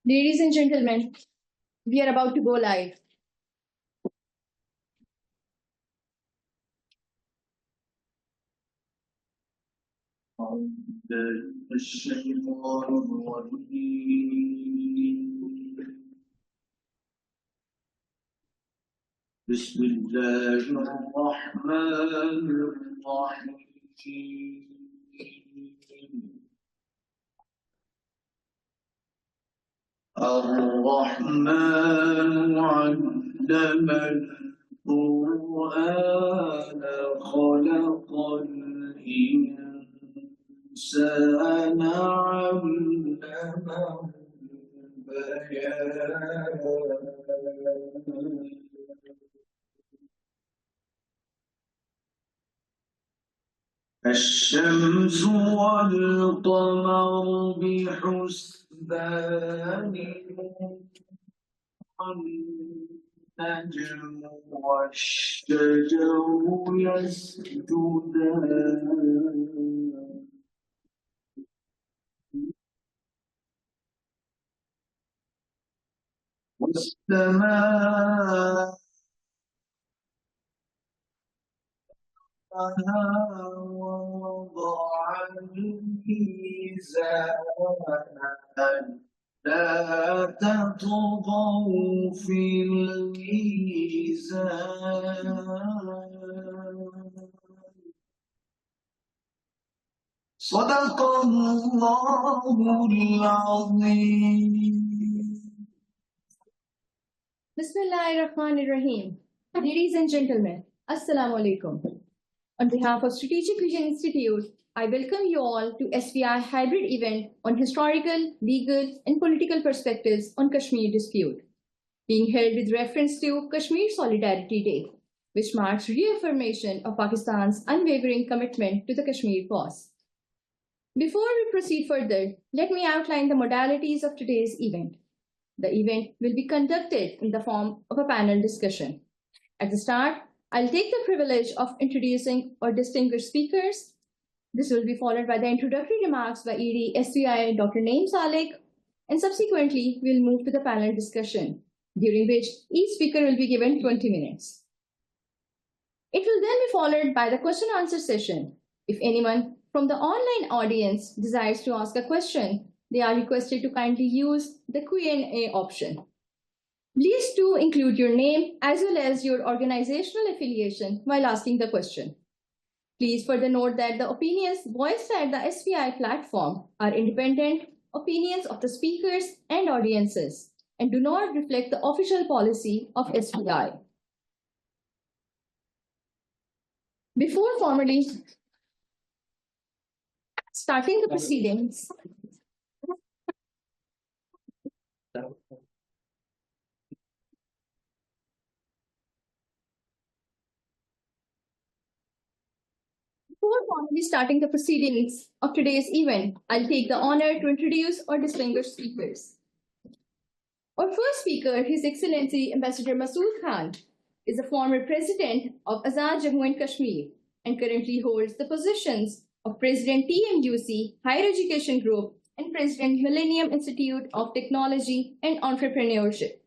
Ladies and gentlemen, we are about to go live. بسم الله الرحمن الرحيم الرحمن علم القرآن خلق الإنسان علمه البيان الشمس والقمر بحسبان والنجم والشجر يسجدان والسماء ووضع الميزان لا تطغوا في الميزان صدق الله العظيم. Bismillahirrahmanirrahim. Ladies and gentlemen, Assalamu alaikum. On behalf of Strategic Vision Institute, I welcome you all to SVI hybrid event on historical, legal, and political perspectives on Kashmir dispute, being held with reference to Kashmir Solidarity Day, which marks reaffirmation of Pakistan's unwavering commitment to the Kashmir cause. Before we proceed further, let me outline the modalities of today's event. The event will be conducted in the form of a panel discussion. At the start, I'll take the privilege of introducing our distinguished speakers. This will be followed by the introductory remarks by ED SVI Dr. Naeem Salik, and subsequently we'll move to the panel discussion, during which each speaker will be given 20 minutes. It will then be followed by the question and answer session. If anyone from the online audience desires to ask a question, they are requested to kindly use the Q&A option. Please do include your name as well as your organizational affiliation while asking the question. Please further note that the opinions voiced at the SVI platform are independent opinions of the speakers and audiences and do not reflect the official policy of SVI. Before formally starting the proceedings, of today's event, I'll take the honor to introduce our distinguished speakers. Our first speaker, His Excellency Ambassador Masood Khan, is a former president of Azad, Jammu and Kashmir and currently holds the positions of President TMUC Higher Education Group and President Millennium Institute of Technology and Entrepreneurship.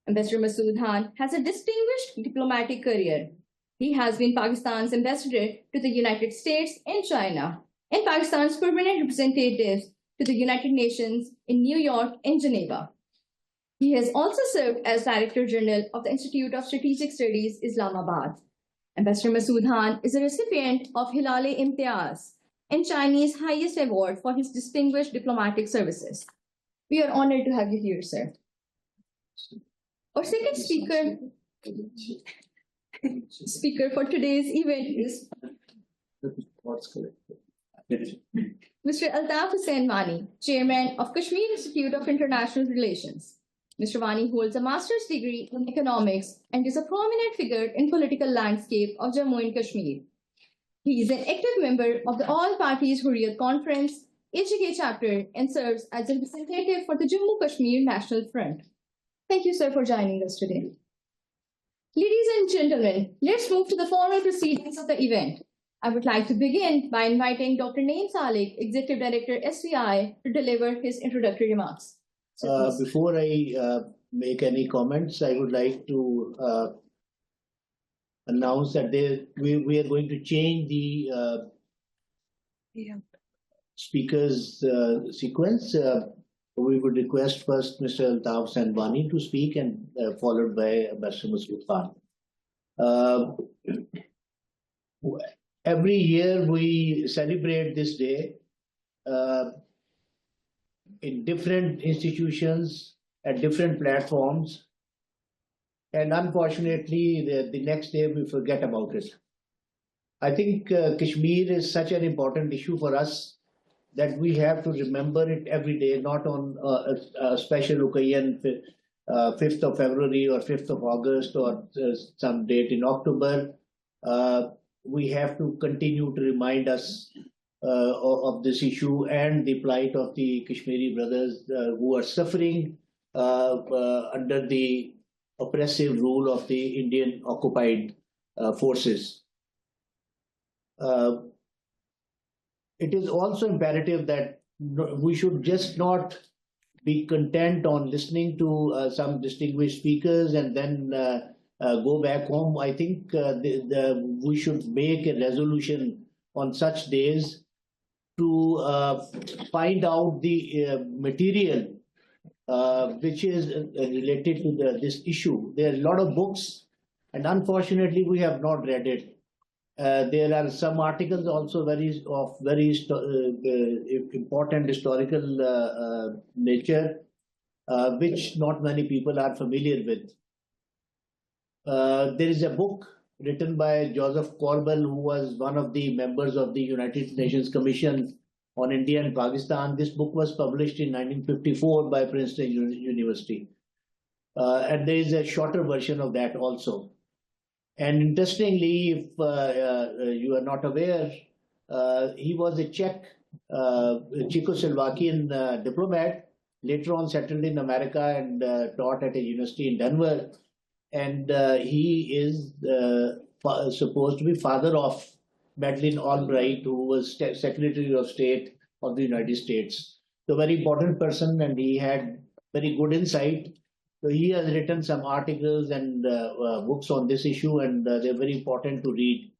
Ambassador Masood Khan has a distinguished diplomatic career. He has been Pakistan's ambassador to the United States and China, and Pakistan's permanent representative to the United Nations in New York and Geneva. He has also served as Director General of the Institute of Strategic Studies, Islamabad. Ambassador Masood Khan is a recipient of Hilal-e-Imtiaz and Chinese highest award for his distinguished diplomatic services. We are honored to have you here, sir. Our second speaker for today's event is Mr. Altaf Hussain Wani, Chairman of Kashmir Institute of International Relations. Mr. Wani holds a master's degree in economics and is a prominent figure in political landscape of Jammu and Kashmir. He is an active member of the All Parties Hurriyat Conference, HK chapter, and serves as a representative for the Jammu Kashmir National Front. Thank you, sir, for joining us today. Ladies and gentlemen, let's move to the formal proceedings of the event. I would like to begin by inviting Dr. Naeem Salik, Executive Director, SVI, to deliver his introductory remarks. Before I make any comments, I would like to announce that we are going to change the speakers sequence. We would request first Mr. Altaf and Wani to speak, and followed by Mr. Masood Khan. Every year we celebrate this day in different institutions at different platforms, and unfortunately the next day we forget about it. I think Kashmir is such an important issue for us that we have to remember it every day, not on a special occasion, 5th of February or 5th of August or some date in October. We have to continue to remind us of this issue and the plight of the Kashmiri brothers who are suffering under the oppressive rule of the Indian occupied forces. It is also imperative that we should just not be content on listening to some distinguished speakers and then go back home. I think we should make a resolution on such days to find out the material which is related to this issue. There are a lot of books, and unfortunately we have not read it. There are some articles also very important historical nature, which not many people are familiar with. There is a book written by Joseph Corbell, who was one of the members of the United Nations Commission on India and Pakistan. This book was published in 1954 by Princeton University. And there is a shorter version of that also. And interestingly, if you are not aware, he was a Czechoslovakian diplomat, later on settled in America and taught at a university in Denver. And he is supposed to be father of Madeleine Albright, who was Secretary of State of the United States. So a very important person, and he had very good insight. So he has written some articles and books on this issue, and they're very important to read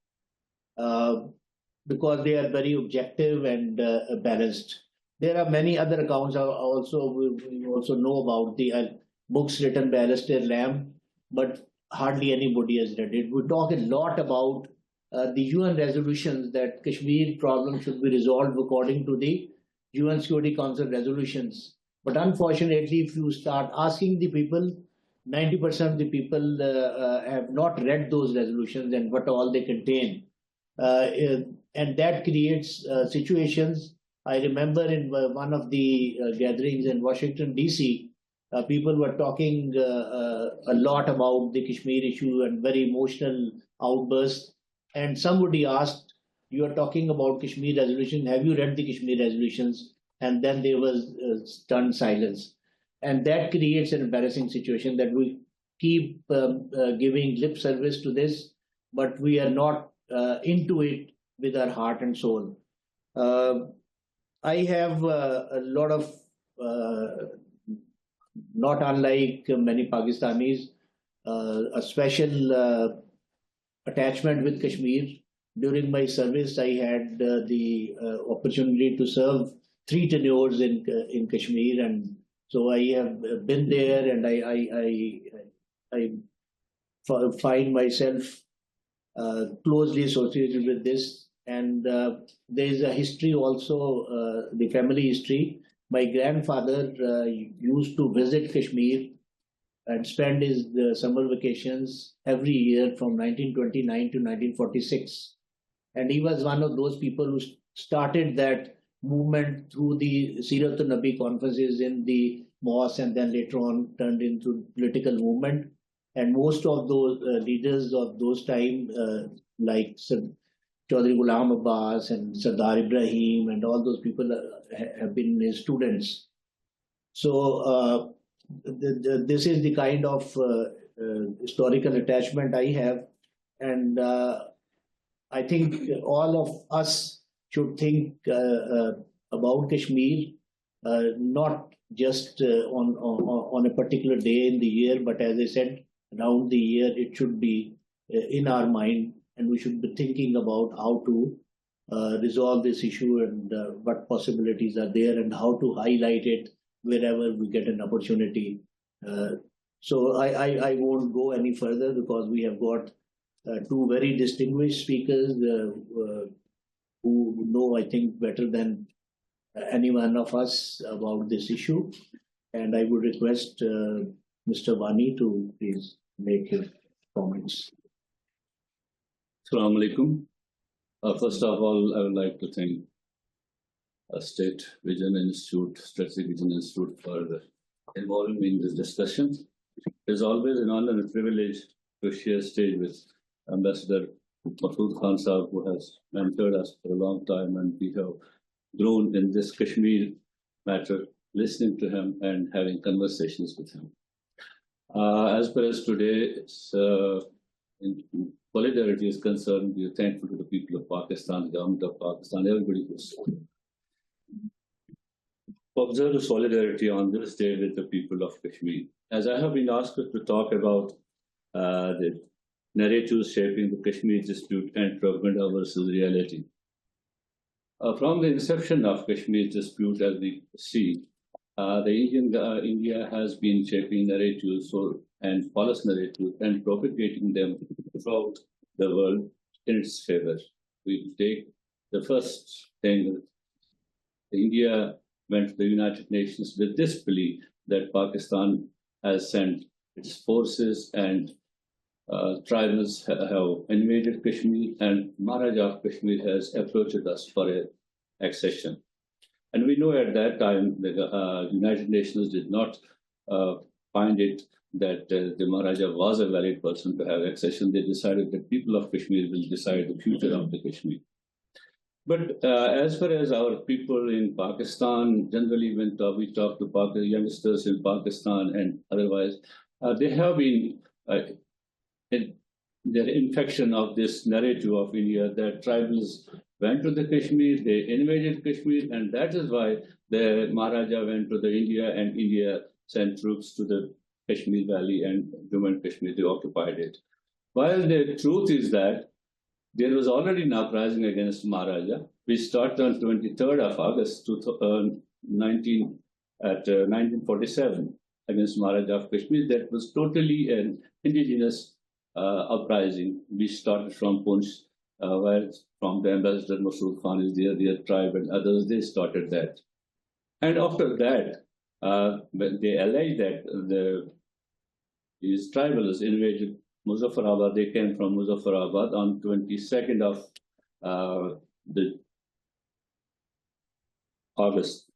because they are very objective and balanced. There are many other accounts also. We also know about the books written by Alastair Lamb, but hardly anybody has read it. We talk a lot about the UN resolutions that Kashmir problem should be resolved according to the UN Security Council resolutions. But unfortunately, if you start asking the people, 90% of the people have not read those resolutions and what all they contain. And that creates situations. I remember in one of the gatherings in Washington, D.C., people were talking a lot about the Kashmir issue and very emotional outbursts. And somebody asked, "You are talking about Kashmir resolution. Have you read the Kashmir resolutions?" And then there was stunned silence. And that creates an embarrassing situation that we keep giving lip service to this, but we are not into it with our heart and soul. I have a lot of, not unlike many Pakistanis, a special attachment with Kashmir. During my service, I had the opportunity to serve 3 tenures in Kashmir, and so I have been there, and I find myself closely associated with this. And there is a history also, the family history. My grandfather used to visit Kashmir and spend his summer vacations every year from 1929 to 1946. And he was one of those people who started that movement through the Sirat al-Nabi conferences in the mosque, and then later on turned into political movement. And most of those leaders of those time, like Chaudhry Ghulam Abbas and Sardar Ibrahim and all those people have been his students. So this is the kind of historical attachment I have. And I think all of us should think about Kashmir not just on a particular day in the year, but as I said, around the year, it should be in our mind, and we should be thinking about how to resolve this issue and what possibilities are there and how to highlight it wherever we get an opportunity. So I won't go any further because we have got two very distinguished speakers who know, I think, better than any one of us about this issue. And I would request Mr. Wani to please make his comments. Assalamu alaikum. First of all, I would like to thank State Vision Institute, Strategic Vision Institute for involving me in this discussion. It's always an honor and privilege to share stage with Ambassador Masood Khan Sahab, who has mentored us for a long time, and we have grown in this Kashmir matter, listening to him and having conversations with him. As far as today, in solidarity is concerned, we are thankful to the people of Pakistan, the government of Pakistan, everybody who's observe solidarity on this day with the people of Kashmir. As I have been asked to talk about the narratives shaping the Kashmir dispute and propaganda versus reality. From the inception of Kashmir dispute, as we see, India has been shaping narratives and false narratives and propagating them throughout the world in its favor. We take the first thing, India went to the United Nations with this belief that Pakistan has sent its forces and tribals have invaded Kashmir, and Maharaja of Kashmir has approached us for an accession. And we know at that time the United Nations did not find it that the Maharaja was a valid person to have accession. They decided that people of Kashmir will decide the future of the Kashmir. But as far as our people in Pakistan, generally when we talk to youngsters in Pakistan and otherwise, they have been in their infection of this narrative of India that tribals went to the Kashmir, they invaded Kashmir, and that is why the Maharaja went to the India, and India sent troops to the Kashmir Valley and Jammu and Kashmir, they occupied it. While the truth is that there was already an uprising against Maharaja. We started on 23rd of August 1947 against Maharaja of Kashmir. That was totally an indigenous uprising. We started from Punch, while from the Ambassador Masood Khan is there, their tribe and others, they started that. And after that, when they alleged that these tribals invaded Muzaffarabad, they came from Muzaffarabad on 22nd of the August.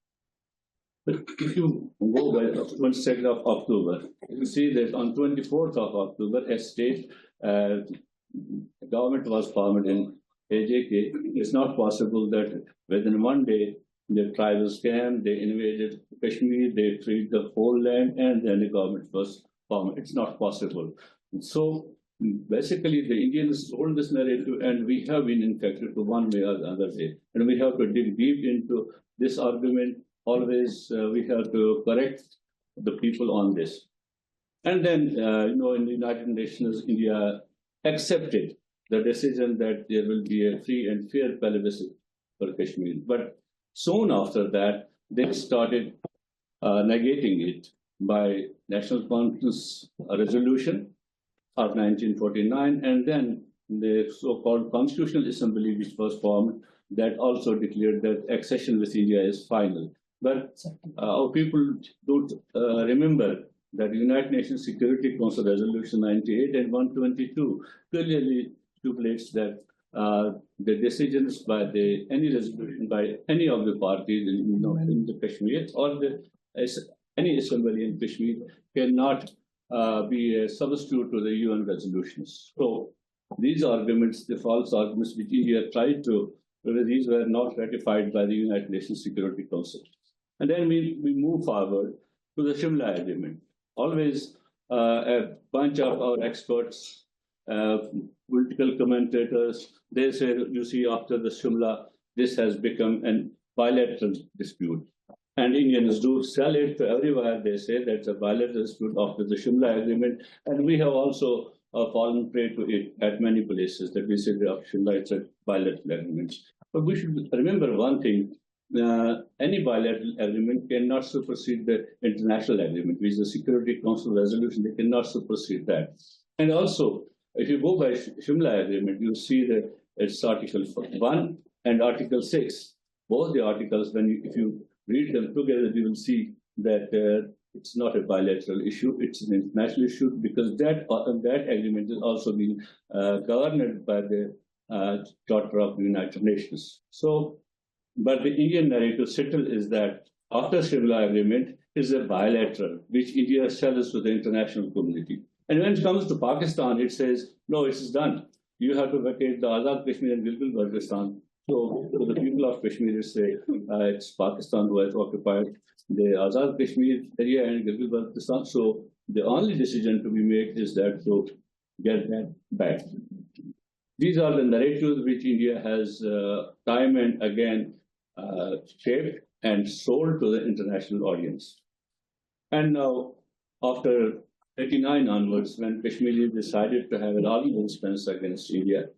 But if you go by 22nd of October, you see that on 24th of October, a state government was formed in AJK. It's not possible that within one day the tribals came, they invaded Kashmir, they freed the whole land, and then the government was formed. It's not possible. So basically, the Indians told this narrative, and we have been infected to one way or the other way. And we have to dig deep into this argument. Always, we have to correct the people on this. And then, in the United Nations, India accepted the decision that there will be a free and fair plebiscite for Kashmir. But soon after that, they started negating it by National Conference resolution of 1949, and then the so-called Constitutional Assembly, which was formed, that also declared that accession with India is final. But our people don't remember that United Nations Security Council Resolution 98 and 122 clearly stipulates that the decisions by any resolution by any of the parties in the Kashmir or any assembly in Kashmir cannot be a substitute to the UN resolutions. So these arguments, the false arguments which India tried to, these were not ratified by the United Nations Security Council. And then we move forward to the Shimla Agreement. Always a bunch of our experts, political commentators, they say, you see, after the Shimla, this has become a bilateral dispute. and Indians do sell it to everywhere. They say that's a bilateral dispute after the Shimla agreement, and we have also fallen prey to it at many places that we say the Shimla it's a bilateral agreement. But we should remember one thing. Any bilateral agreement cannot supersede the international agreement, which is the Security Council resolution. They cannot supersede that. And also, if you go by Shimla agreement, you see that it's Article 1 and Article 6. Both the articles, if you read them together, you will see that it's not a bilateral issue, it's an international issue, because that agreement is also being governed by the Charter of the United Nations. So, but the Indian narrative still is that after Shimla agreement is a bilateral, which India sells to the international community. And when it comes to Pakistan, it says, no, it is done. You have to vacate the Azad Kashmir and Gilgit-Baltistan. So the people of Kashmir say it's Pakistan who has occupied the Azad Kashmir area and Gilgit-Baltistan. So the only decision to be made is that to get that back. These are the narratives which India has time and again shaped and sold to the international audience. And now, after 1989 onwards, when Kashmiris decided to have an armed response against India,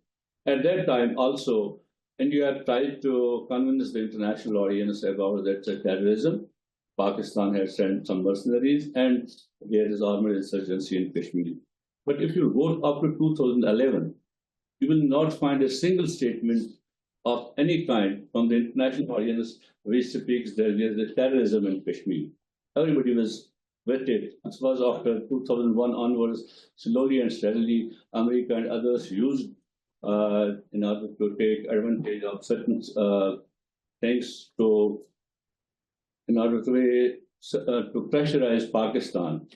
at that time also, India tried to convince the international audience about that terrorism. Pakistan had sent some mercenaries, and there is armed insurgency in Kashmir. But if you go up to 2011, you will not find a single statement of any kind from the international audience which speaks that there is terrorism in Kashmir. Everybody was with it. This was after 2001 onwards, slowly and steadily, America and others used in order to take advantage of certain things in order to pressurize Pakistan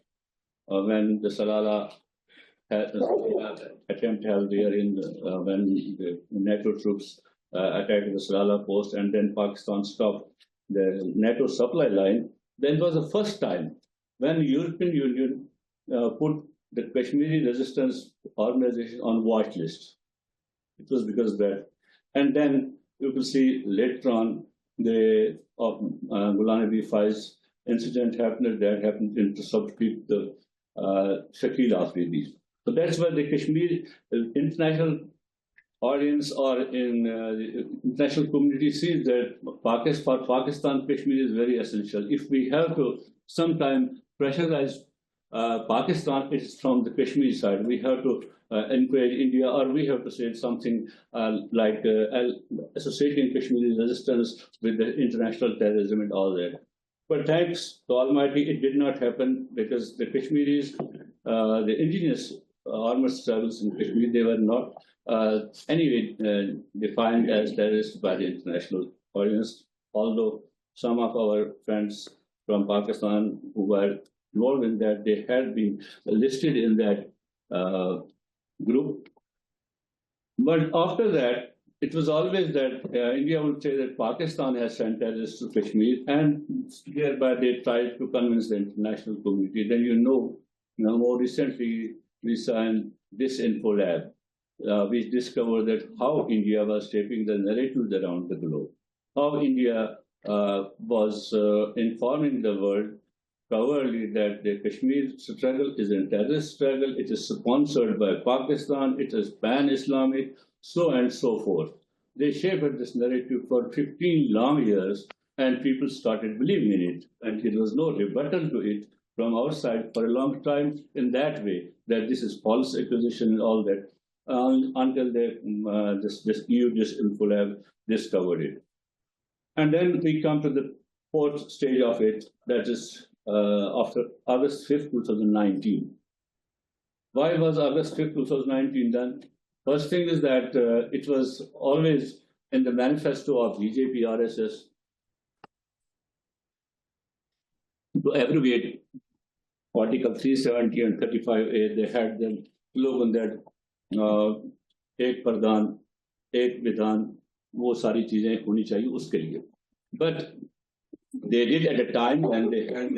when the Salala attempt held there when the NATO troops attacked the Salala post, and then Pakistan stopped the NATO supply line. Then was the first time when the European Union put the Kashmiri resistance organization on watch list. It was because of that. And then you will see later on the Gulani B5's incident happened that happened in subsequent the Shakil Afridi. So that's why the Kashmir international audience or in the international community sees that for Pakistan, Kashmir is very essential. If we have to sometime pressurize Pakistan, it's from the Kashmir side. We have to encourage India, or we have to say something like associating Kashmiri resistance with the international terrorism and all that. But thanks to Almighty, it did not happen because the Kashmiris, the indigenous armed struggles in Kashmir, they were not anyway defined as terrorists by the international audience, although some of our friends from Pakistan who were involved in that, they had been listed in that group. But after that, it was always that India would say that Pakistan has sent terrorists to Kashmir, and hereby they tried to convince the international community. Then more recently, we signed this info lab. We discovered that how India was shaping the narratives around the globe, how India was informing the world covertly that the Kashmir struggle is a terrorist struggle, it is sponsored by Pakistan, it is pan-Islamic, so and so forth. They shaped this narrative for 15 long years, and people started believing in it, and there was no rebuttal to it from our side for a long time in that way, that this is false acquisition and all that, until this EU Info Lab discovered it. And then we come to the fourth stage of it, that is after August 5th, 2019. Why was August 5th, 2019 done? First thing is that it was always in the manifesto of BJP RSS to abbreviate Article 370 and 35A. They had the slogan that एक प्रधान एक विधान वो सारी चीजें होनी चाहिए उसके लिए. But they did at a time when they had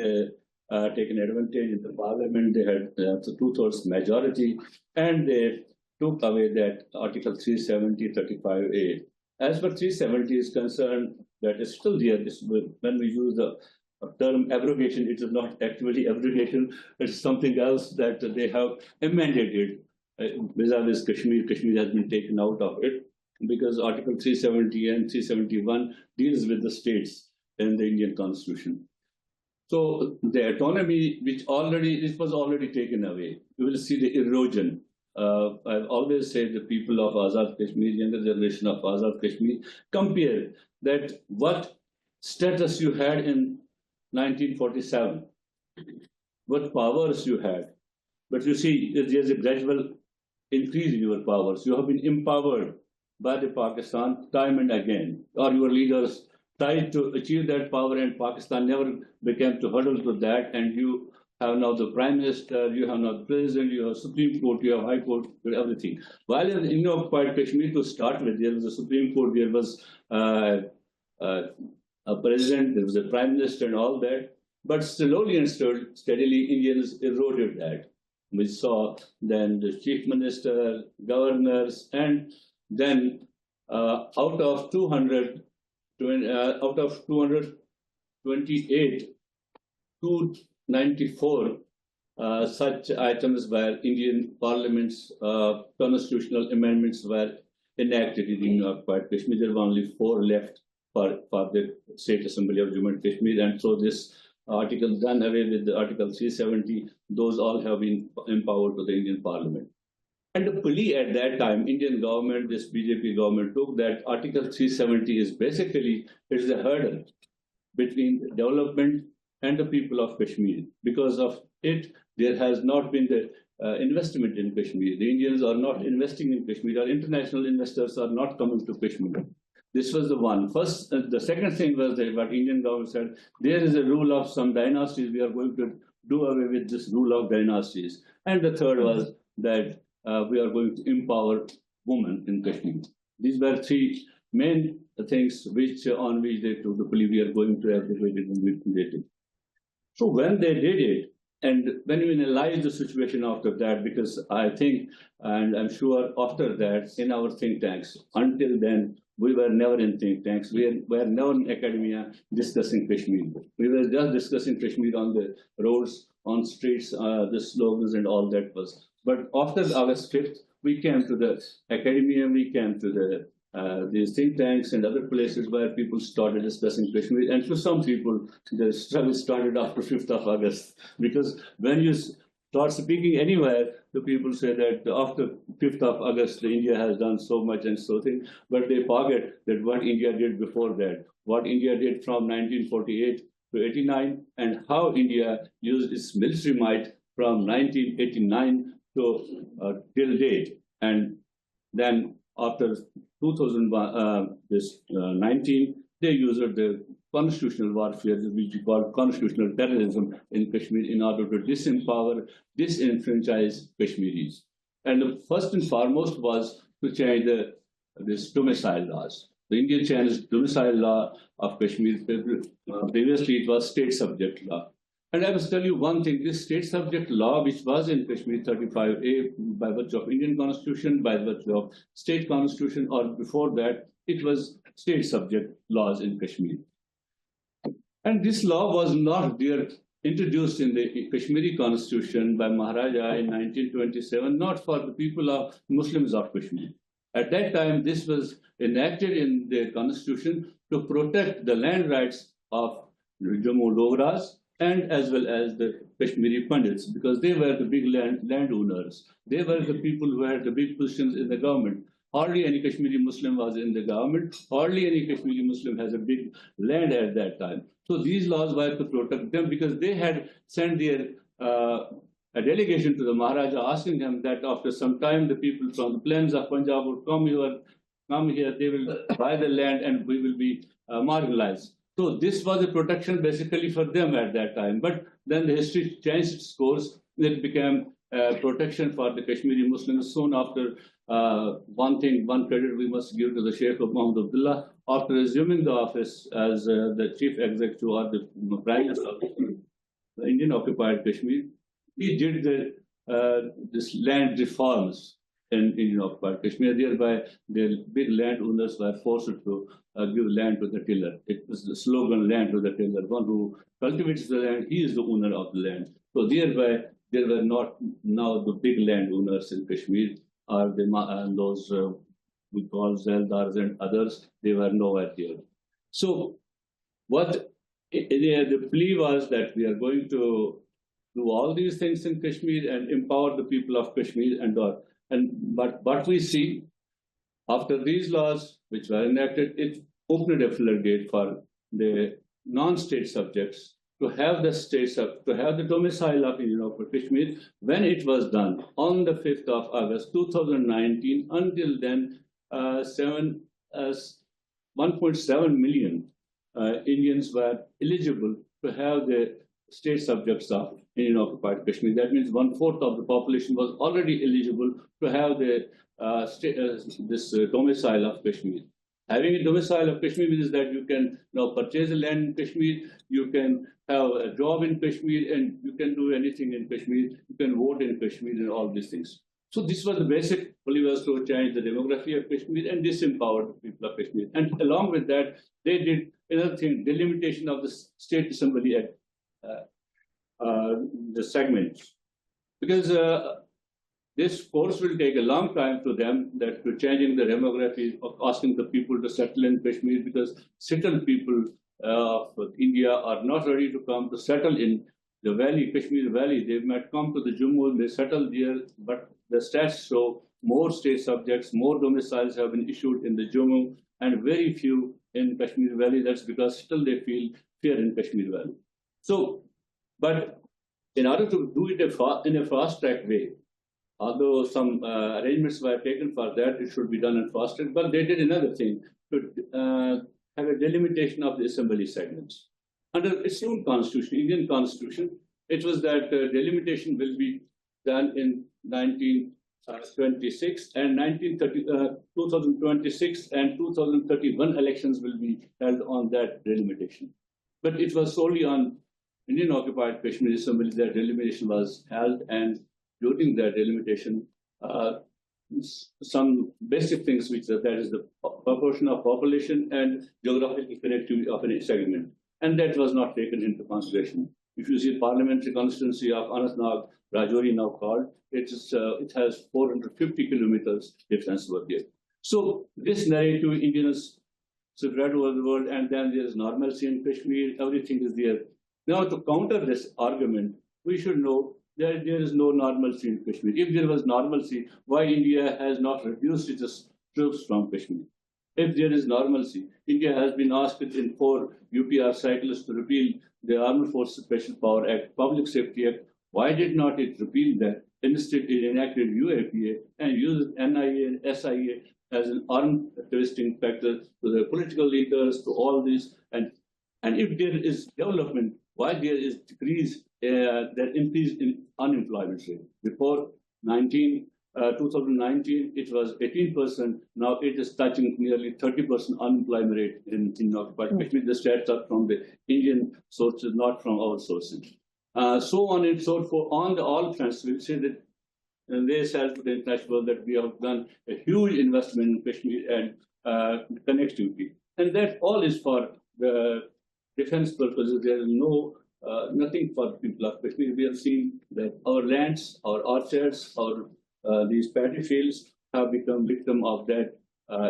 taken advantage in the parliament. They had the 2/3 majority, and they took away that Article 370, 35A. As per 370 is concerned, that is still there. When we use the term abrogation. It is not actually abrogation. It's something else that they have amended it. Vis-a-vis Kashmir. Kashmir has been taken out of it because Article 370 and 371 deals with the states in the Indian Constitution. So the autonomy, which was already taken away, you will see the erosion. I've always said the people of Azad Kashmir, younger generation of Azad Kashmir, compare that what status you had in 1947, what powers you had. But you see, there's a gradual increase in your powers. You have been empowered by the Pakistan time and again, or your leaders tried to achieve that power, and Pakistan never became to hurdle to that. And you have now the Prime Minister, you have now the President, you have Supreme Court, you have High Court, everything. While in occupied Kashmir, to start with, there was a Supreme Court, there was a President, there was a Prime Minister, and all that. But slowly and steadily, Indians eroded that. We saw then the Chief Minister, governors, and then out of 228, 294 such items where Indian Parliament's constitutional amendments were enacted in occupied Kashmir. There were only 4 left for the State Assembly of Jammu and Kashmir, and so this article done away with the Article 370. Those all have been empowered to the Indian Parliament. And the plea at that time, Indian government, this BJP government took that Article 370 is basically, it's a hurdle between development and the people of Kashmir. Because of it, there has not been the investment in Kashmir. The Indians are not investing in Kashmir. Our international investors are not coming to Kashmir. This was the one. First, the second thing was that what Indian government said, there is a rule of some dynasties. We are going to do away with this rule of dynasties. And the third was that we are going to empower women in Kashmir. These were 3 main things on which they took the plea. We are going to abrogate it and liquidate it. So when they did it, and when we analyze the situation after that, because I think, and I'm sure after that, in our think tanks, until then, we were never in think tanks. We were never in academia discussing Kashmir. We were just discussing Kashmir on the roads, on streets, the slogans and all that was. But after August 5th, we came to the academia, we came to these think tanks and other places where people started discussing Kashmir. And for some people, the struggle started after 5th of August. Because when you start speaking anywhere, the people say that after 5th of August, India has done so much and so things, but they forget that what India did before that, what India did from 1948 to 89, and how India used its military might from 1989 to till date. And then after 2019, they used the constitutional warfare, which we call constitutional terrorism in Kashmir, in order to disempower, disenfranchise Kashmiris. And the first and foremost was to change this domicile laws. The Indian changed domicile law of Kashmir. Previously, it was state subject law. And I must tell you one thing, this state subject law, which was in Kashmir 35A by virtue of Indian constitution, by virtue of state constitution, or before that, it was state subject laws in Kashmir. And this law was not there, introduced in the Kashmiri constitution by Maharaja in 1927, not for the people of Muslims of Kashmir. At that time, this was enacted in the constitution to protect the land rights of Jammu Dogras and as well as the Kashmiri Pandits, because they were the big landowners. They were the people who had the big positions in the government. Hardly any Kashmiri Muslim was in the government. Hardly any Kashmiri Muslim has a big land at that time. So these laws were to protect them, because they had sent their a delegation to the Maharaja asking them that after some time the people from the plains of Punjab would come here, they will buy the land and we will be marginalized. So this was a protection basically for them at that time. But then the history changed its course. It became protection for the Kashmiri Muslims. Soon after, one credit we must give to the Sheikh of Muhammad Abdullah. After assuming the office as the chief executive or the prime minister of the Indian occupied Kashmir, he did this land reforms. in occupied Kashmir. Thereby, the big landowners were forced to give land to the tiller. It was the slogan, land to the tiller. One who cultivates the land, he is the owner of the land. So thereby, there were not now the big landowners in Kashmir, or those we call Zeldars and others, they were nowhere there. So what the plea was that we are going to do all these things in Kashmir and empower the people of Kashmir but what we see after these laws which were enacted, it opened a floodgate for the non-state subjects to have the domicile of Kashmir. When it was done on the 5th of August 2019, until then 1.7 million Indians were eligible to have the state subjects of occupied Kashmir. That means 1/4 of the population was already eligible to have the domicile of Kashmir. Having a domicile of Kashmir means that you can now purchase a land in Kashmir, you can have a job in Kashmir, and you can do anything in Kashmir. You can vote in Kashmir and all these things. So this was the basic plea, was to change the demography of Kashmir and disempower the people of Kashmir. And along with that, they did another thing, delimitation of the State Assembly Act, the segments. Because this course will take a long time to them, that to changing the demography of asking the people to settle in Kashmir, because settled people of India are not ready to come to settle in the valley, Kashmir Valley. They might come to the Jammu, they settle there, but the stats show more state subjects, more domiciles have been issued in the Jammu, and very few in Kashmir Valley. That's because still they feel fear in Kashmir Valley. So, but in order to do it in a fast-track way, although some arrangements were taken for that, it should be done in fast track, but they did another thing, to have a delimitation of the assembly segments. Under its own constitution, Indian constitution, it was that delimitation will be done in 1926 and 2026 and 2031 elections will be held on that delimitation. But it was solely on Indian occupied Kashmir Assembly that delimitation was held, and during that delimitation, some basic things which that is the proportion of population and geographical connectivity of any segment, and that was not taken into consideration. If you see parliamentary constituency of Anantnag, Rajouri now called, it has 450 kilometers difference over there. So this narrative, Indians spread over the world, and then there is normalcy in Kashmir, everything is there. Now to counter this argument, we should know that there is no normalcy in Kashmir. If there was normalcy, why India has not reduced its troops from Kashmir? If there is normalcy, India has been asked in 4 UPR cycles to repeal the Armed Forces Special Power Act, Public Safety Act. Why did not it repeal that? Instead, it enacted UAPA and used NIA and SIA as an armed twisting factor to the political leaders, to all this. And if there is development, why there is decrease, that increase in unemployment rate? Before 2019, it was 18%. Now it is touching nearly 30% unemployment rate in occupied Kashmir. The stats are from the Indian sources, not from our sources. So on and so forth. On all fronts, we say that they said to the international that we have done a huge investment in Kashmir and connectivity, and that all is for the defense purposes. There is nothing for the people of Kashmir. We have seen that our lands, our orchards, these paddy fields have become victim of that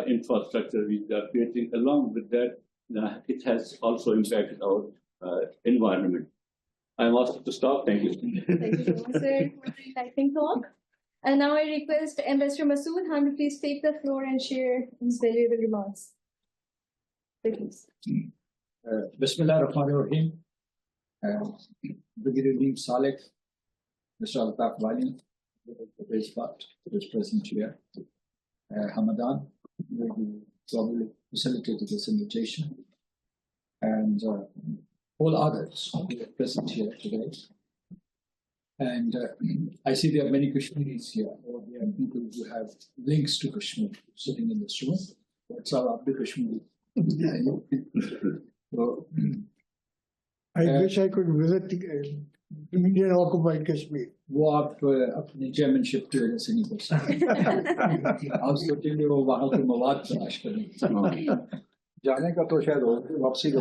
infrastructure we are creating. Along with that, it has also impacted our environment. I'm asked to stop. Thank you. Thank you so much, sir, for the enlightening talk. And now I request Ambassador Masood to please take the floor and share his valuable remarks. Please. Bismillah ar-Rahman ar-Rahim. Brigadier Naeem, Salik, Mr. Altaf, Wani, who is present here, Hamadan, who probably facilitated this invitation, and all others who are present here today. And I see there are many Kashmiris here, or there are people who have links to Kashmir sitting in this room. It's all up to Kashmir. So, I wish I could visit Indian occupied Kashmir. वो आप अपनी chairmanship की वजह से नहीं बोल सकते आप सोचेंगे वो वहाँ के मवाद तलाश करेंगे जाने का तो शायद हो वापसी का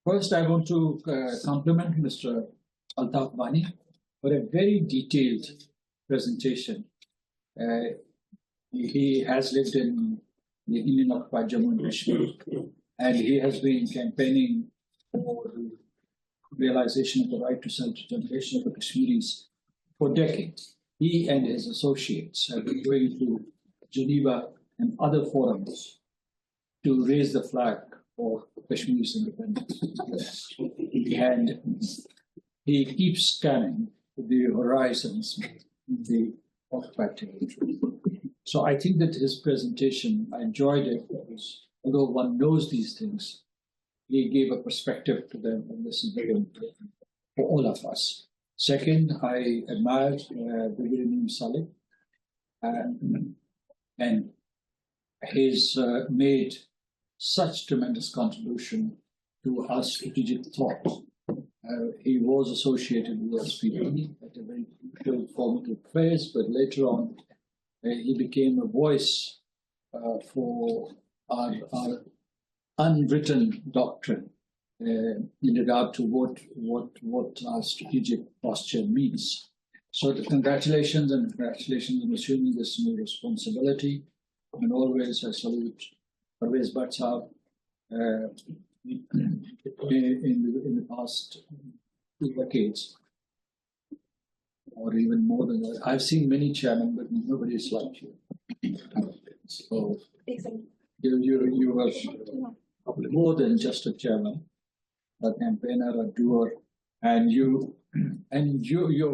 First, I want to compliment Mr. Altaf Wani for a very detailed presentation. He has lived in the Indian occupied Jammu and Kashmir, and he has been campaigning for the realization of the right to self-determination of the Kashmiris for decades. He and his associates have been going to Geneva and other forums to raise the flag for Kashmir's independence. And he keeps scanning the horizons of the occupied territory. So I think that his presentation, I enjoyed it, because although one knows these things, he gave a perspective to them, and this is very important for all of us. Second, I admired Brigadier Naeem Salik, and he's made such tremendous contribution to our strategic thought. He was associated with SVI at a very crucial formative phase, but later on he became a voice for our unwritten doctrine in regard to what our strategic posture means. So congratulations on assuming this new responsibility. And always I salute Parvez Bhatt Sahab in the past 2 decades, or even more than that. I've seen many chairmen, but nobody is like you. So you were more than just a chairman, a campaigner, a doer, and your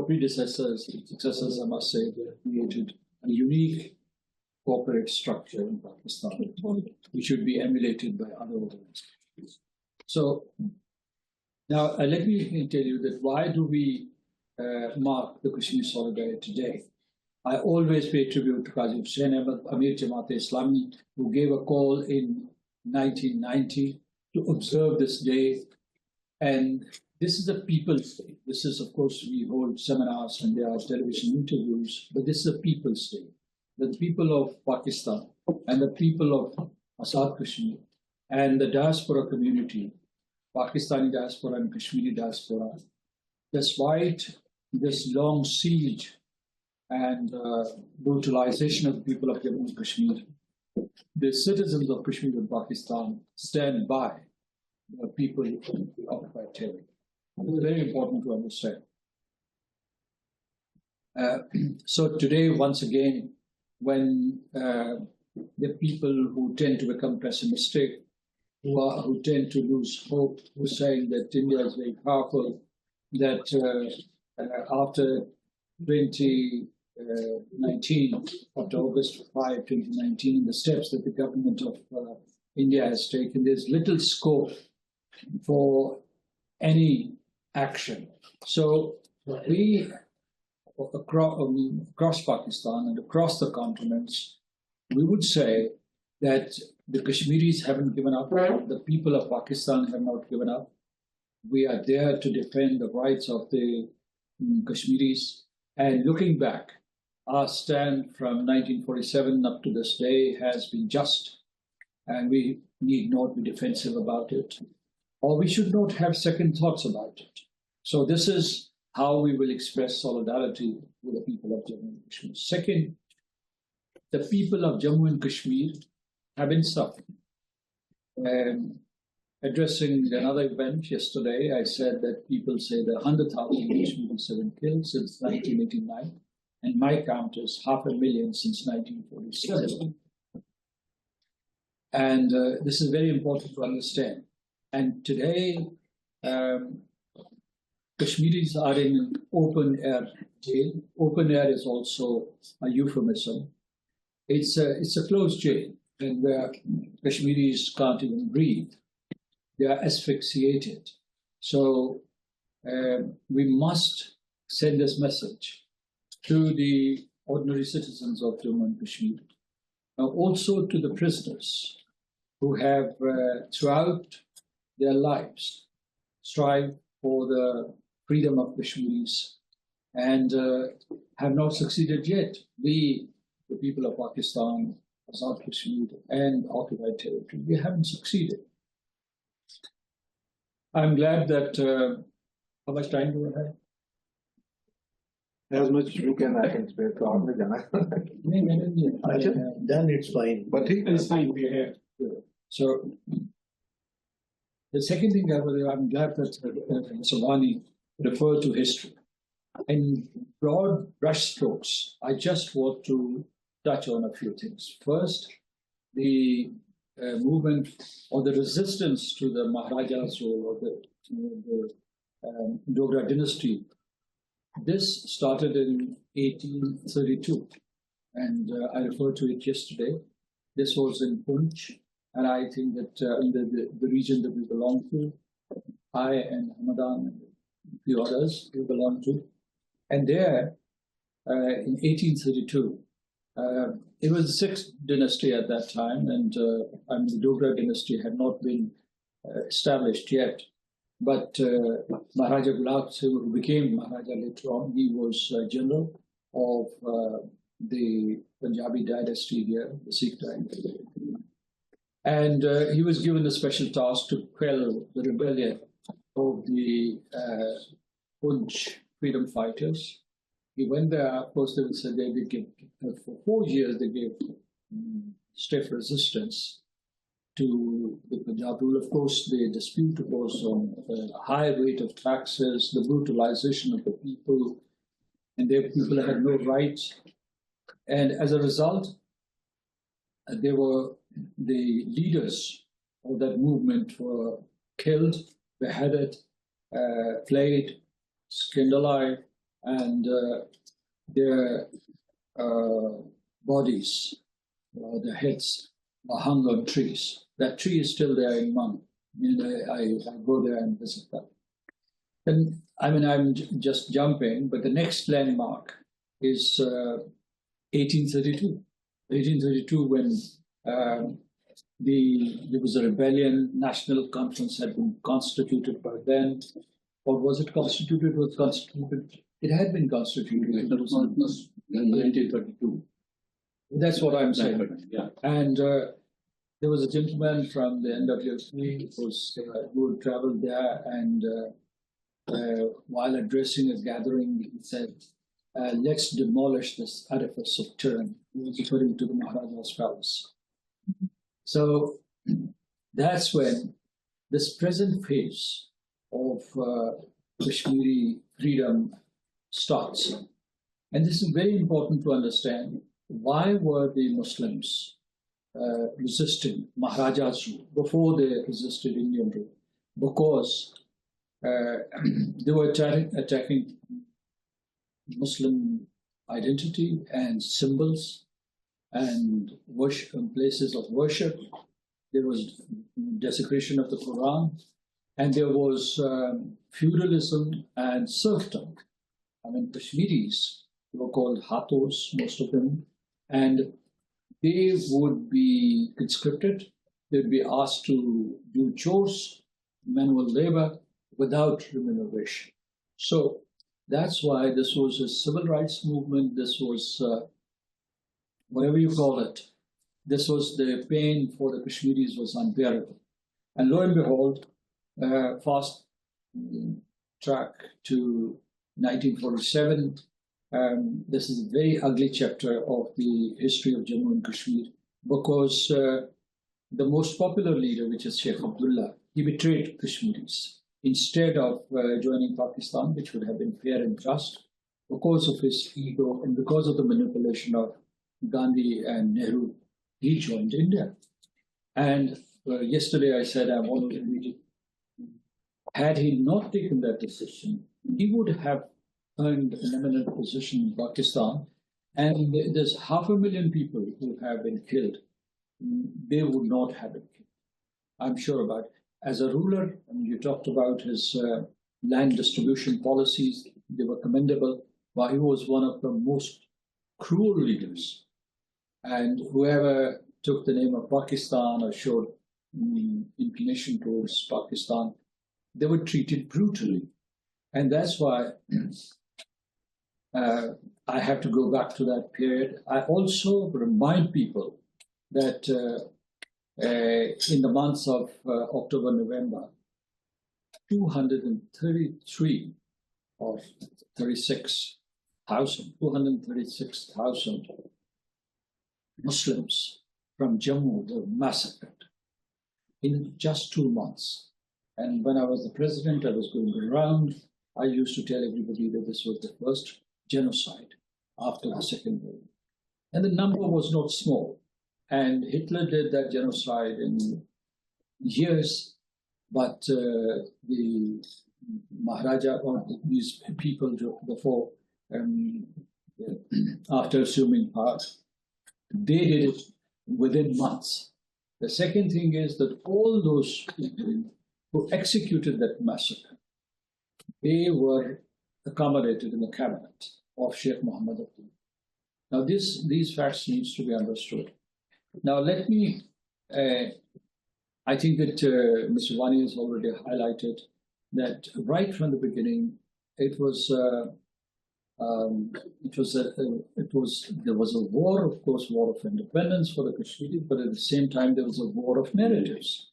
predecessors, successors, I must say, they created a unique corporate structure in Pakistan, which should be emulated by other organizations. So now let me tell you that why do we mark the Kashmir Solidarity Day? I always pay tribute to Qazi Hussain Ahmad, Amir Jamaat-e-Islami, who gave a call in 1990 to observe this day. And this is a people's day. This is, of course, we hold seminars and there are television interviews, but this is a people's day. The people of Pakistan and the people of Azad Kashmir and the diaspora community, Pakistani diaspora and Kashmiri diaspora, despite this long siege and brutalization of the people of Jammu and Kashmir, the citizens of Kashmir and Pakistan stand by the people of the occupied territory. It's very important to understand. So today, once again, when the people who tend to become pessimistic, who tend to lose hope, who are saying that India is very powerful, that after 2019, after August 5, 2019, the steps that the government of India has taken, there's little scope for any action. So we, across Pakistan and across the continents, we would say that the Kashmiris haven't given up, the people of Pakistan have not given up. We are there to defend the rights of the Kashmiris. And looking back, our stand from 1947 up to this day has been just, and we need not be defensive about it, or we should not have second thoughts about it. So this is how we will express solidarity with the people of Jammu and Kashmir. Second, the people of Jammu and Kashmir have been suffering. Addressing another event yesterday, I said that people say that 100,000 Kashmiris have been killed since 1989, and my count is 500,000 since 1947. And this is very important to understand. And today, Kashmiris are in an open air jail. Open air is also a euphemism. It's a closed jail, and where Kashmiris can't even breathe. They are asphyxiated. So we must send this message to the ordinary citizens of Jammu and Kashmir, also to the prisoners. who have throughout their lives strived for the freedom of Kashmiris and have not succeeded yet. We, the people of Pakistan, Azad Kashmir and occupied territory, we haven't succeeded. I'm glad that, how much time do we have? As much as you can, I can spare. So आपने जाना Then it's fine. But It's fine, we're here. So, the second thing I'm glad that Mr. Wani referred to history. In broad brushstrokes, I just want to touch on a few things. First, the movement or the resistance to the Maharajas or the Dogra dynasty. This started in 1832, and I referred to it yesterday. This was in Punch, and I think that in the region that we belong to, I and Hamadan and a few others we belong to. And there, in 1832, it was the sixth dynasty at that time, and the Dogra dynasty had not been established yet. But Maharaja Gulab Singh, who became Maharaja later on, he was general of the Punjabi dynasty here, the Sikh dynasty. And he was given the special task to quell the rebellion of the Punch freedom fighters. He went there, of course, they said they did give, for 4 years, they gave stiff resistance to the Punjab rule. Of course, the dispute was on the high rate of taxes, the brutalization of the people, and their people had no rights. And as a result, they were the leaders of that movement were killed, beheaded, flayed, skinned alive, and their bodies, their heads, are hung on trees. That tree is still there in Mang. I go there and visit that. And I'm just jumping, but the next landmark is 1832. 1832, when there was a rebellion, national conference had been constituted by then. Or was it constituted? It had been constituted. In 1932. That's what I'm saying. Yeah. And there was a gentleman from the NWSP who traveled there, and while addressing a gathering, he said, let's demolish this edifice of tyranny, referring to the Maharaja's palace. So that's when this present phase of Kashmiri freedom starts. And this is very important to understand. Why were the Muslims resisting Maharaja's rule before they resisted Indian rule? Because they were attacking Muslim identity and symbols and worship and places of worship. There was desecration of the Quran, and there was feudalism and serfdom. Kashmiris were called Hathos, most of them, and they would be conscripted. They'd be asked to do chores, manual labor, without remuneration. So that's why this was a civil rights movement. This was, whatever you call it, this was the pain for the Kashmiris was unbearable. And lo and behold, fast track to 1947, this is a very ugly chapter of the history of Jammu and Kashmir, because the most popular leader, which is Sheikh Abdullah, he betrayed Kashmiris. Instead of joining Pakistan, which would have been fair and just, because of his ego and because of the manipulation of Gandhi and Nehru, he joined India. And yesterday I said I'm always reading. Had he not taken that decision, he would have earned an eminent position in Pakistan, and there's 500,000 people who have been killed. They would not have been killed. I'm sure about it. As a ruler, you talked about his land distribution policies. They were commendable, but he was one of the most cruel leaders. And whoever took the name of Pakistan or showed inclination towards Pakistan, they were treated brutally. And that's why I have to go back to that period. I also remind people that in the months of October, November, 236,000 Muslims from Jammu were massacred in just 2 months. And when I was the president, I was going around. I used to tell everybody that this was the first genocide after the Second World War. And the number was not small. And Hitler did that genocide in years, but the Maharaja or these people before, after assuming power, they did it within months. The second thing is that all those people who executed that massacre, they were accommodated in the cabinet of Sheikh Mohammed Abdul. Now, these facts needs to be understood. Now, let me. I think that Mr. Wani has already highlighted that right from the beginning, there was a war, of course, war of independence for the Kashmiris, but at the same time there was a war of narratives.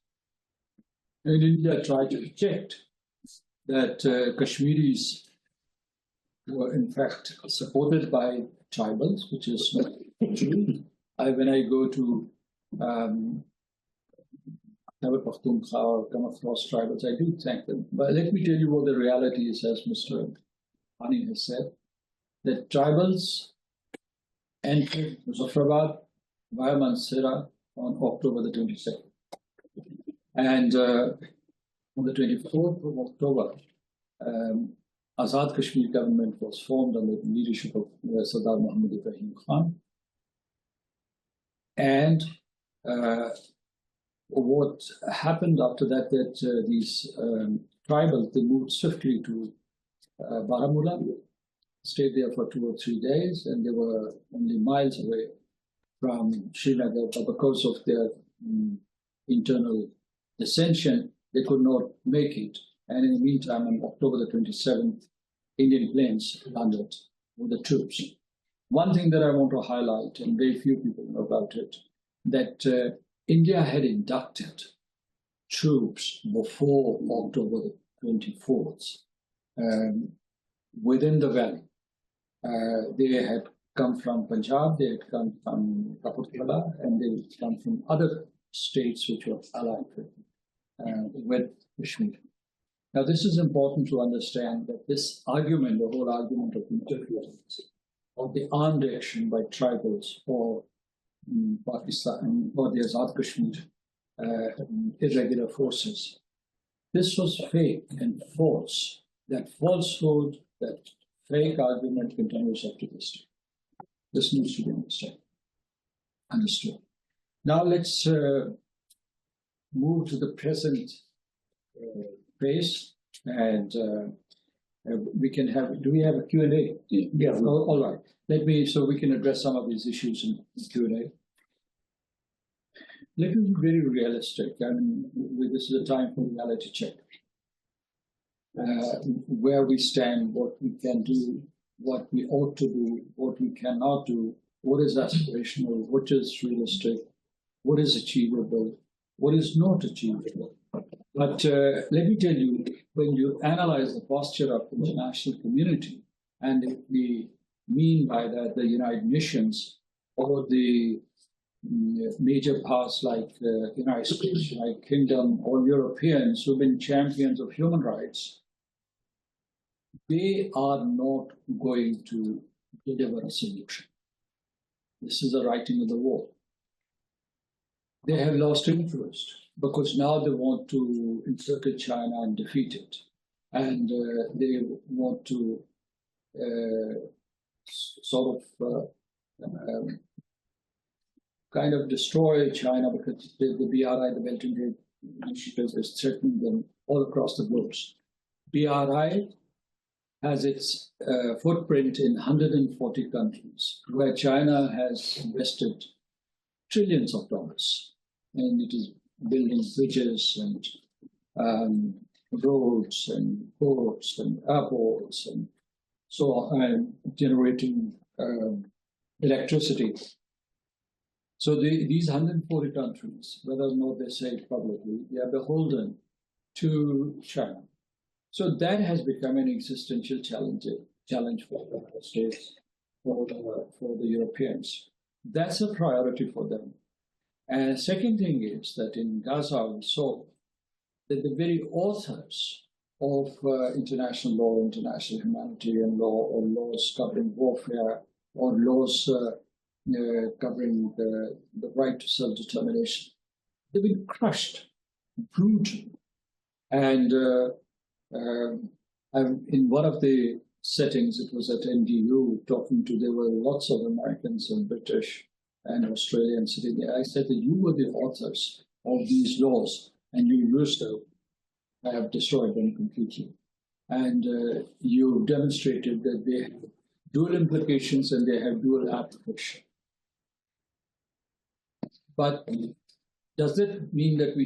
And India tried to reject that Kashmiris were in fact supported by tribals, which is not true. When I go to Pakhtunkhwa or come across tribals, I do thank them. But let me tell you what the reality is, as Mr. Wani has said, that tribals entered Muzaffarabad via Mansehra on October the 22nd. And on the 24th of October, Azad Kashmir government was formed under the leadership of Sardar Muhammad Ibrahim Khan. And what happened after that, these tribals, they moved swiftly to Baramulla, stayed there for 2 or 3 days, and they were only miles away from Srinagar, but because of their internal dissension, they could not make it. And in the meantime, on October the 27th, Indian planes landed with the troops. One thing that I want to highlight, and very few people know about it, that India had inducted troops before October the 24th within the valley. They had come from Punjab, they had come from Kapurthala, and they had come from other states which were allied with Kashmir. Now, this is important to understand that this argument, the whole argument of interference, of the armed action by tribals or Pakistan or the Azad Kashmir irregular forces, this was fake and false. That falsehood, that fake argument continues up to this day. This needs to be understood. Now let's move to the present phase, and we can have. Do we have a Q&A? Yeah. All right. Let me, so we can address some of these issues in Q&A. Let me be very realistic. I mean, this is a time for reality check. Where we stand, what we can do, what we ought to do, what we cannot do, what is aspirational, what is realistic, what is achievable, what is not achievable. But let me tell you, when you analyze the posture of the international community, and if we mean by that the United Nations or the major powers like United States, United Kingdom, or Europeans who've been champions of human rights, they are not going to deliver a solution. This is the writing on the wall. They have lost interest because now they want to encircle China and defeat it. And they want to kind of destroy China because the BRI, the Belt and Road Initiative, is threatening them all across the globe. BRI has its footprint in 140 countries, where China has invested trillions of dollars. And it is building bridges and roads and ports and airports and so on, and generating electricity. So these 140 countries, whether or not they say it publicly, they are beholden to China. So that has become an existential challenge for the United States, for the Europeans. That's a priority for them. And second thing is that in Gaza we saw that the very authors of international law, international humanitarian law, or laws covering warfare, or laws covering the right to self-determination, they've been crushed brutally. And in one of the settings, it was at NDU, there were lots of Americans and British and Australians sitting there. I said that you were the authors of these laws, and you used to have destroyed them completely. And you demonstrated that they have dual implications and they have dual application. But does that mean that we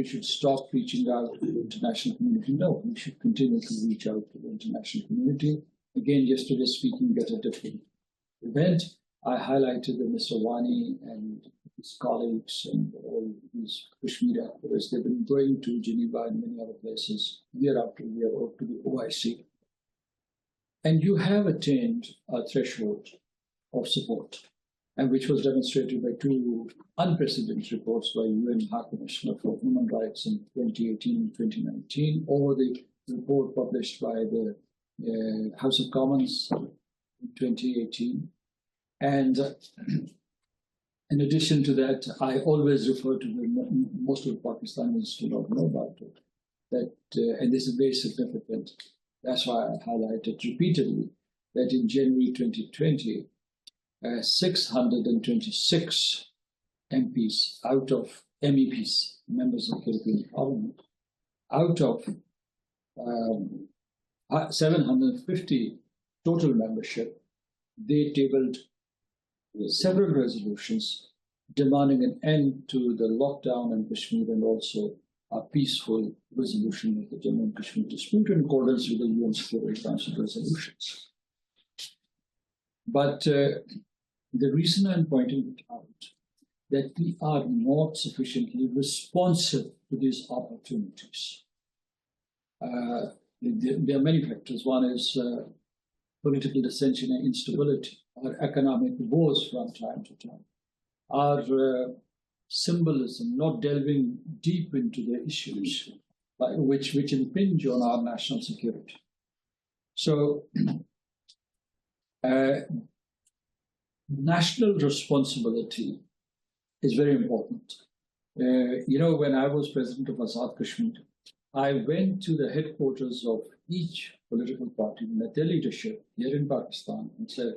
should stop reaching out to the international community? No, we should continue to reach out to the international community. Again, yesterday speaking at a different event, I highlighted that Mr. Wani and his colleagues and all these Kashmir activists, they've been going to Geneva and many other places year after year, or to the OIC. And you have attained a threshold of support, and which was demonstrated by two unprecedented reports by UN High Commissioner for Human Rights in 2018 and 2019, or the report published by the House of Commons in 2018. And in addition to that, I always refer to most of the Pakistanis do not know about it. And this is very significant. That's why I highlighted repeatedly that in January 2020, 626 MPs out of MEPs, members of the European Parliament, out of 750 total membership, they tabled several resolutions demanding an end to the lockdown in Kashmir and also a peaceful resolution of the Jammu and Kashmir dispute in accordance with the UN Security Council resolutions. But the reason I'm pointing it out that we are not sufficiently responsive to these opportunities. There are many factors. One is political dissension and instability, or economic wars from time to time, our symbolism, not delving deep into the issues which impinge on our national security. So, national responsibility is very important. When I was president of Azad Kashmir, I went to the headquarters of each political party, met their leadership here in Pakistan, and said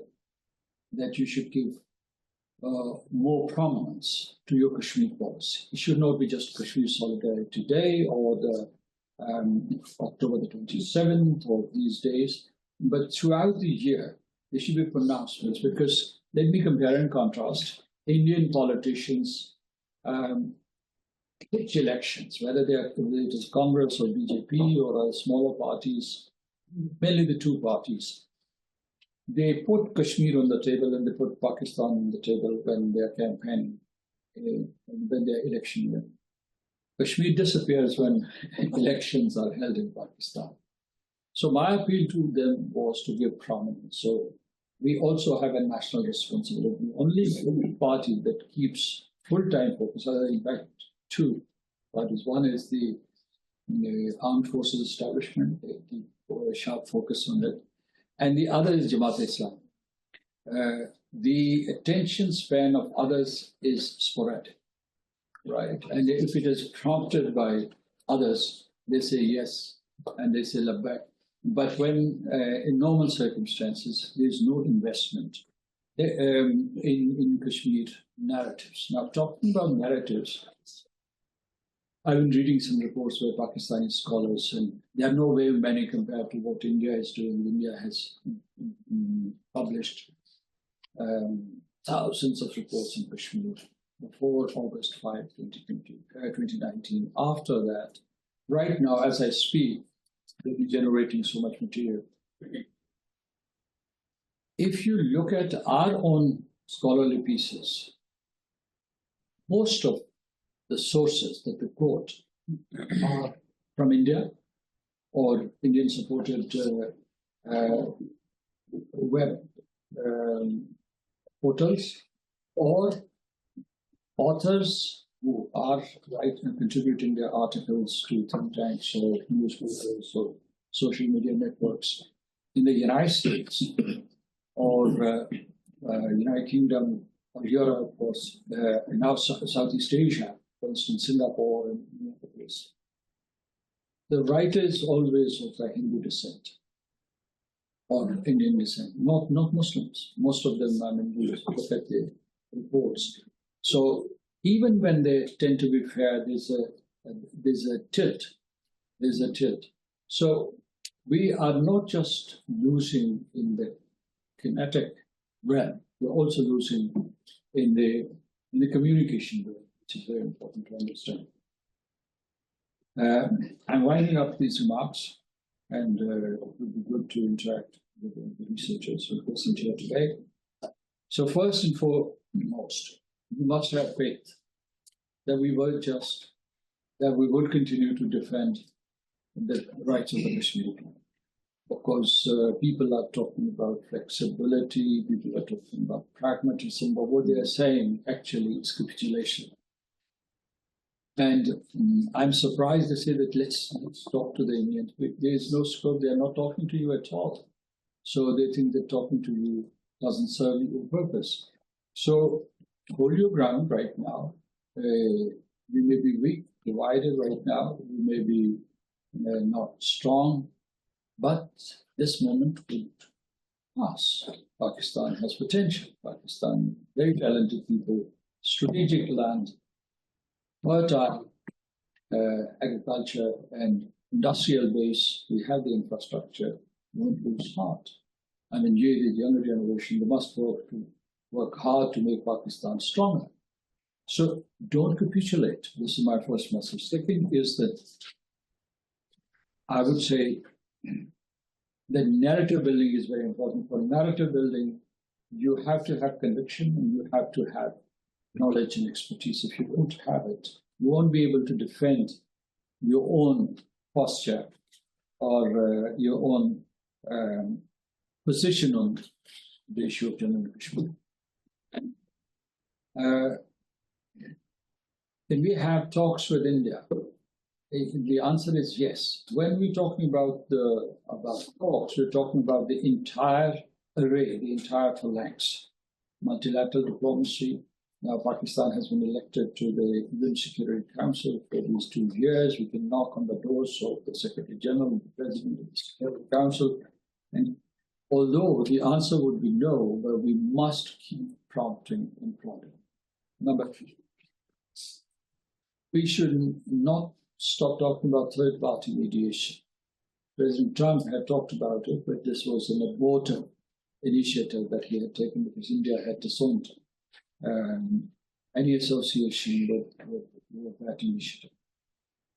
that you should give more prominence to your Kashmir policy. It should not be just Kashmir Solidarity Day or the October the 27th or these days, but throughout the year, there should be pronouncements, because let me compare and contrast. Indian politicians pitch elections, whether it is Congress or BJP or other smaller parties, mainly the two parties. They put Kashmir on the table and they put Pakistan on the table when they're campaigning, when they're election winning. Kashmir disappears when elections are held in Pakistan. So my appeal to them was to give prominence. So we also have a national responsibility. Only party that keeps full-time focus, in fact, two parties. One is the armed forces establishment, they keep a sharp focus on it. And the other is Jamaat-e-Islam. The attention span of others is sporadic, right? And if it is prompted by others, they say yes, and they say labbaik. But when, in normal circumstances, there's no investment in Kashmir narratives. Now, talking about narratives, I've been reading some reports by Pakistani scholars, and they are no way many compared to what India is doing. India has published thousands of reports in Kashmir, before August 5, 2019. After that, right now, as I speak, they'll be generating so much material. If you look at our own scholarly pieces, most of the sources that we quote are from India or Indian-supported web portals, or authors who are writing and contributing their articles to think tanks or newspapers or social media networks in the United States or United Kingdom or Europe or now Southeast Asia, for instance, Singapore and other places. The writer is always of the Hindu descent or Indian descent, not Muslims. Most of them are Hindus. Look at the reports. So even when they tend to be fair, there's a tilt. There's a tilt. So we are not just losing in the kinetic realm, we're also losing in the communication realm, which is very important to understand. I'm winding up these remarks, and it would be good to interact with the researchers who present here today. So first and foremost, we must have faith that we will continue to defend the rights of the Kashmir people. Because people are talking about flexibility, people are talking about pragmatism, but what they are saying actually is capitulation. And I'm surprised they say that let's talk to the Indians. There is no scope, they are not talking to you at all. So they think that talking to you doesn't serve your purpose. So hold your ground right now. We may be weak, divided right now. We may be not strong, but this moment will pass. Pakistan has potential. Pakistan, very talented people, strategic land, fertile agriculture and industrial base. We have the infrastructure. Won't lose heart. And indeed, the younger generation, they must work hard to make Pakistan stronger. So don't capitulate. This is my first message. Second is that I would say the narrative building is very important. For narrative building, you have to have conviction and you have to have knowledge and expertise. If you don't have it, you won't be able to defend your own posture or your own position on the issue of Jammu and Kashmir. Can we have talks with India? The answer is yes. When we're talking about talks, we're talking about the entire array, the entire phalanx. Multilateral diplomacy. Now Pakistan has been elected to the UN Security Council for these 2 years. We can knock on the doors of the Secretary General, the President of the Security Council. And although the answer would be no, but we must keep prompting and prodding. Number 3. We should not stop talking about third-party mediation. President Trump had talked about it, but this was an abortive initiative that he had taken because India had disowned any association with that initiative.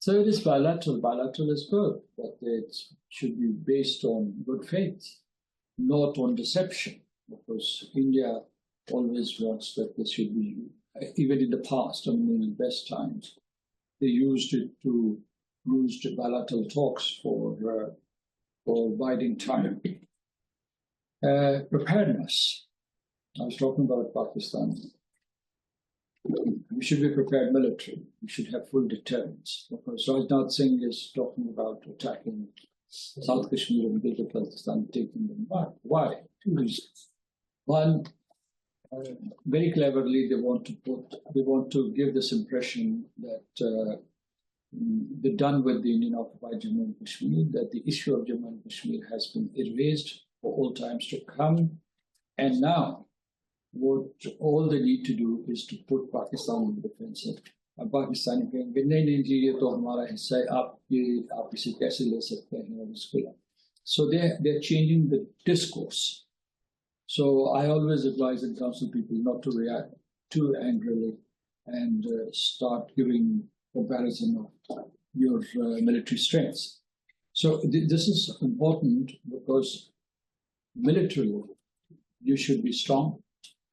Third is bilateral. Bilateral is good, but it should be based on good faith, not on deception, because India always wants that this should be, even in the past, I mean, in the best times, they used it to use bilateral talks for biding time. Preparedness. I was talking about Pakistan. We should be prepared military. We should have full deterrence. Because Rajnath Singh is talking about attacking South Kashmir and Pakistan, taking them back. Why? 2 reasons. One, very cleverly, they want to give this impression that they're done with the Indian occupied Jammu and Kashmir, that the issue of Jammu and Kashmir has been erased for all times to come. And now, what all they need to do is to put Pakistan on the defensive. And Pakistan कहेंगे नहीं जी ये तो हमारा हिस्सा है आप इसे कैसे ले सकते हैं. So they're changing the discourse. So I always advise the council people not to react too angrily and start giving comparison of your military strengths. So this is important because militarily you should be strong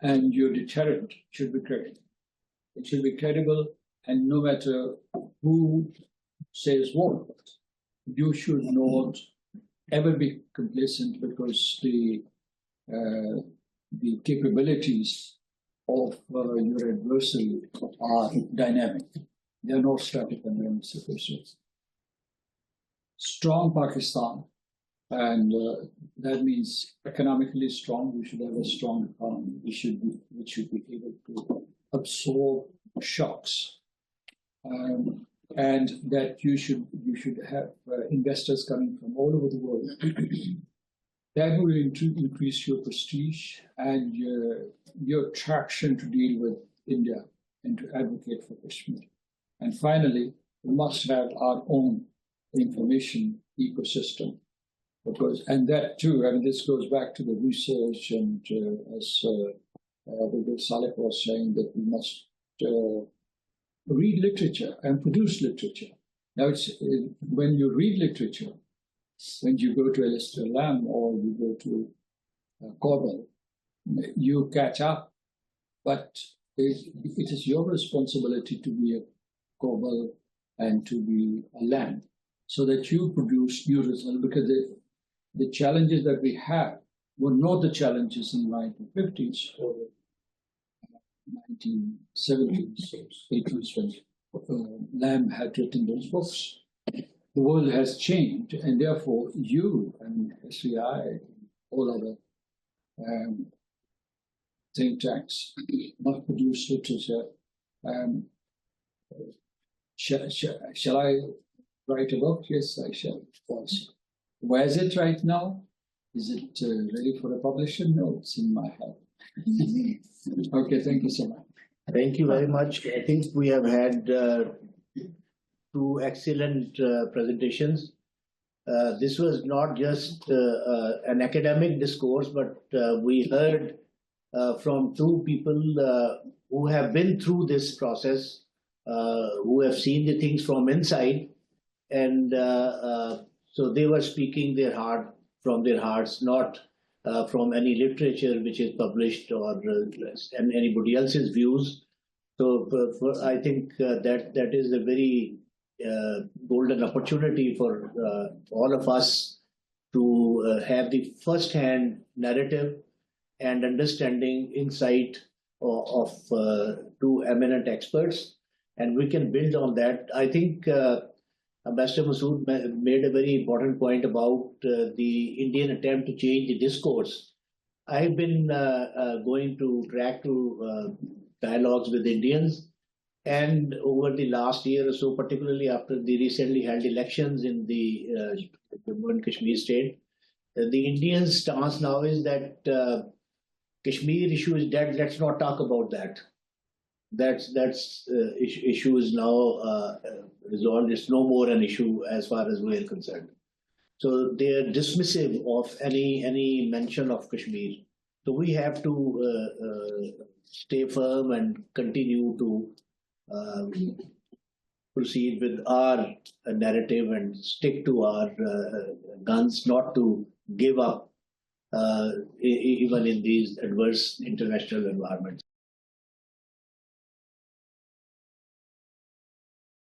and your deterrent should be credible. It should be credible, and no matter who says what, you should not ever be complacent because the capabilities of your adversary are dynamic. They are not static and random situations. Strong Pakistan, and that means economically strong. We should have a strong economy. We should be able to absorb shocks, and that you should have investors coming from all over the world. That will increase your prestige and your traction to deal with India and to advocate for Kashmir. And finally, we must have our own information ecosystem, and that too. I mean, this goes back to the research, and as Salik was saying, that we must read literature and produce literature. Now, when you read literature, when you go to Alistair Lamb or you go to Corbell, you catch up, but it is your responsibility to be a Corbell and to be a Lamb, so that you produce new results, because the challenges that we have were not the challenges in the 1950s or 1970s. It was when Lamb had written those books. The world has changed, and therefore you and SVI, all other think tanks must produce literature. Shall I write a book? Yes, I shall. Where is it right now? Is it ready for a publisher? No, it's in my head. Okay, thank you so much. Thank you very much. I think we have had two excellent presentations. This was not just an academic discourse, but we heard from two people who have been through this process, who have seen the things from inside, and so they were speaking from their hearts, not from any literature which is published or and anybody else's views. So I think that is a very golden opportunity for all of us to have the first-hand narrative and understanding, insight of two eminent experts, and we can build on that. I think Ambassador Masood made a very important point about the Indian attempt to change the discourse. I've been going to track to dialogues with Indians, and over the last year or so, particularly after the recently held elections in the Jammu and Kashmir state, the Indian stance now is that Kashmir issue is dead. Let's not talk about that. That's issue is now resolved. It's no more an issue as far as we are concerned. So they are dismissive of any mention of Kashmir. So we have to stay firm and continue to proceed with our narrative and stick to our guns, not to give up even in these adverse international environments.